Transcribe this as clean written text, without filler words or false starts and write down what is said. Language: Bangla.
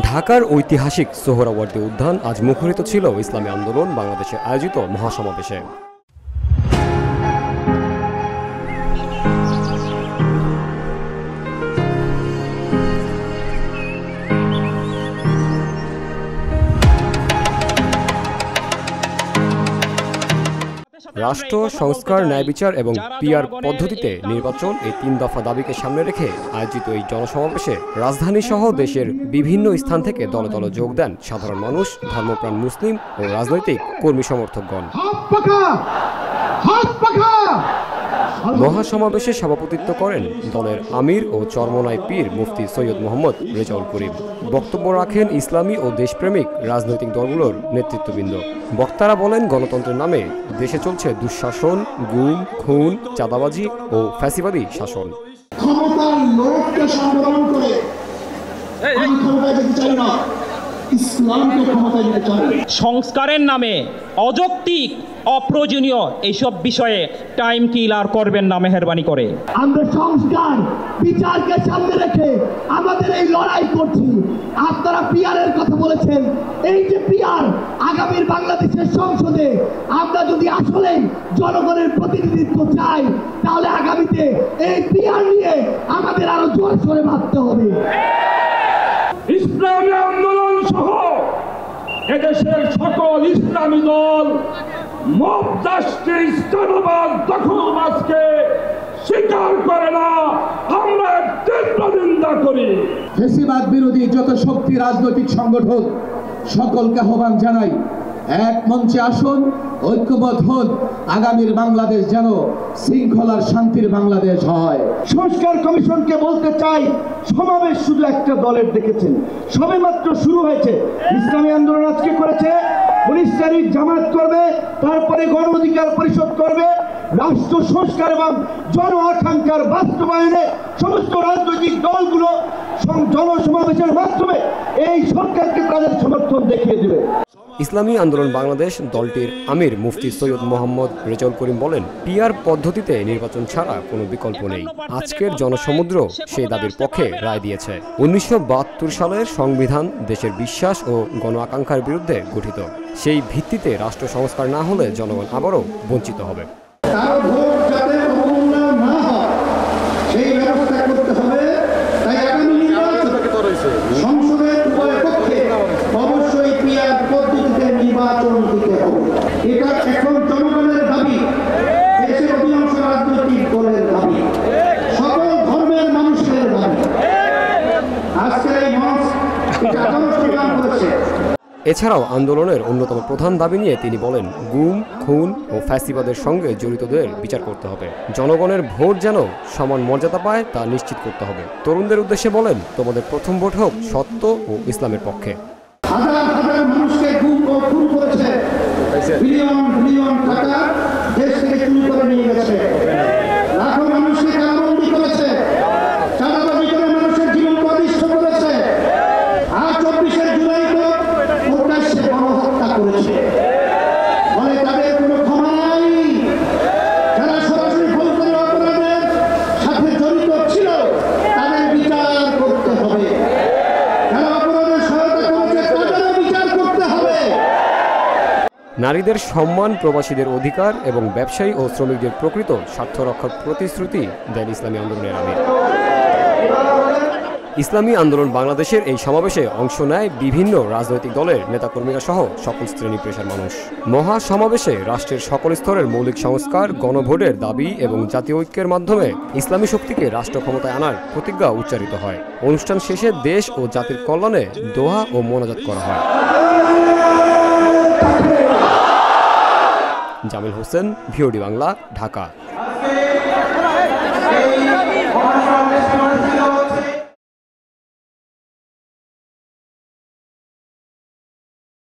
ঢাকার ঐতিহাসিক সোহরাওয়ার্দী উদ্যান আজ মুখরিত ছিল ইসলামী আন্দোলন বাংলাদেশে আয়োজিত মহাসমাবেশে। রাষ্ট্র সংস্কার, ন্যায় বিচার এবং পিআর পদ্ধতিতে নির্বাচন, এই ৩ দফা দাবিকে সামনে রেখে আয়োজিত এই জনসমাবেশে রাজধানী সহ দেশের বিভিন্ন স্থান থেকে দলে দলে যোগ দেন সাধারণ মানুষ, ধর্মপ্রাণ মুসলিম ও রাজনৈতিক কর্মী সমর্থকগণ। মহাসমাবেশে সভাপতিত্ব করেন দলের আমির ও চরমনাই পীর মুফতি সৈয়দ মোহাম্মদ রেজাউল করিম। বক্তব্য রাখেন ইসলামী ও দেশপ্রেমিক রাজনৈতিক দলগুলোর নেতৃত্ববৃন্দ। বক্তারা বলেন, গণতন্ত্রের নামে দেশে চলছে দুঃশাসন, গুম, খুন, চাঁদাবাজি ও ফ্যাসিবাদী শাসন। ক্ষমতার লোভকে সংবরণ করে আমি ক্ষমতায় যেতে চাই না, ইসলামকে ক্ষমতায় নিতে চাই। সংস্কারের নামে অযৌক্তিক, অপ্রয়োজনীয় এইসব বিষয়ে টাইম কিলার করবেন না মেহেরবানি করে। আমরা সংস্কার, বিচারকে সামনে রেখে আমাদের এই লড়াই করছি। আপনারা পিআরের কথা বলেছেন, এই যে পিআর আগামীর বাংলাদেশের সংসদে আমরা যদি আসলে জনগণের প্রতিনিধিত্ব চাই, তাহলে আগামীতে এই পিআর নিয়ে আমাদের আরো জোরে সোরে ভাবতে হবে। ইসলামী আন্দোলন সহ এদেশের সকল ইসলামী দল মব রাষ্ট্রের ইসলামাবাদ দখলবাজকে স্বীকার করে না, আমরা তীব্র নিন্দা করি। ফ্যাসিবাদ বিরোধী যত শক্তি রাজনৈতিক সংগঠন সকলকে আহ্বান জানাই, এক মঞ্চে আসুন, ঐক্যবদ্ধ হন, আগামীর বাংলাদেশ যেন শৃঙ্খলার শান্তির বাংলাদেশ হয়। সংস্কার কমিশনকে বলতে চাই, সমাবেশ শুধু একটা দলের দেখেছেন, সবেমাত্র শুরু হয়েছে। ইসলামী আন্দোলন আজকে করেছে, 19 তারিখ জামাত করবে, তারপরে গণ অধিকার পরিষদ করবে। রাষ্ট্র সংস্কার এবং জন আকাঙ্ক্ষার বাস্তবায়নে সমস্ত রাজনৈতিক দলগুলো জনসমাবেশের মাধ্যমে এই সরকারকে তাদের সমর্থন দেখিয়ে দেবে। ইসলামী আন্দোলন বাংলাদেশ দলটির আমির মুফতি সৈয়দ মোহাম্মদ রেজাউল করিম বলেন, পিআর পদ্ধতিতে নির্বাচন ছাড়া কোনো বিকল্প নেই। আজকের জনসমুদ্র সেই দাবির পক্ষে রায় দিয়েছে। 1972 সালের সংবিধান দেশের বিশ্বাস ও গণ আকাঙ্ক্ষার বিরুদ্ধে গঠিত। সেই ভিত্তিতে রাষ্ট্র সংস্কার না হলে জনগণ আবারও বঞ্চিত হবে। এটা এখন জনগণের দাবি, দেশের অধিকাংশ রাজনৈতিক দলের দাবি, সকল ধর্মের মানুষের দাবি। আজকের এই মঞ্চ এটা আন্দোলন করেছে। এছাড়াও আন্দোলনের অন্যতম প্রধান দাবি নিয়ে তিনি বলেন, গুম, খুন ও ফ্যাসিবাদের সঙ্গে জড়িতদের বিচার করতে হবে। জনগণের ভোট যেন সমান মর্যাদা পায় তা নিশ্চিত করতে হবে। তরুণদের উদ্দেশ্যে বলেন, তোমাদের প্রথম ভোট হোক সত্য ও ইসলামের পক্ষে। হাজার হাজার মানুষকে গুম ও খুন করেছে, বিলিয়ন বিলিয়ন টাকা দেশ থেকে চুরি করে নিয়ে গেছে, লাখো মানুষকে কারাবন্দী করেছে, চাঁদাবাজি করে মানুষের জীবন অনিষ্ট করেছে। আর 24 জুলাই তো প্রকাশ্যে গণহত্যা করেছে। ফলে তাদের কোনো ক্ষমা নাই। যারা সরাসরি ফৌজদারি অপরাধের সাথে জড়িত ছিল তাদের বিচার করতে হবে। যারা অপরাধের সহায়তা করেছে তাদেরও বিচার করতে হবে। নারীদের সম্মান, প্রবাসীদের অধিকার এবং ব্যবসায়ী ও শ্রমিকদের প্রকৃত স্বার্থ রক্ষার প্রতিশ্রুতি দেন ইসলামী আন্দোলনের আমির। ইসলামী আন্দোলন বাংলাদেশের এই সমাবেশে অংশ নেয় বিভিন্ন রাজনৈতিক দলের নেতাকর্মীরা সহ সকল শ্রেণী পেশার মানুষ। মহাসমাবেশে রাষ্ট্রের সকল স্তরের মৌলিক সংস্কার, গণভোটের দাবি এবং জাতীয় ঐক্যের মাধ্যমে ইসলামী শক্তিকে রাষ্ট্র ক্ষমতায় আনার প্রতিজ্ঞা উচ্চারিত হয়। অনুষ্ঠান শেষে দেশ ও জাতির কল্যাণে দোয়া ও মোনাজাত করা হয়। জামিল হোসেন, ভিওডি বাংলা, ঢাকা।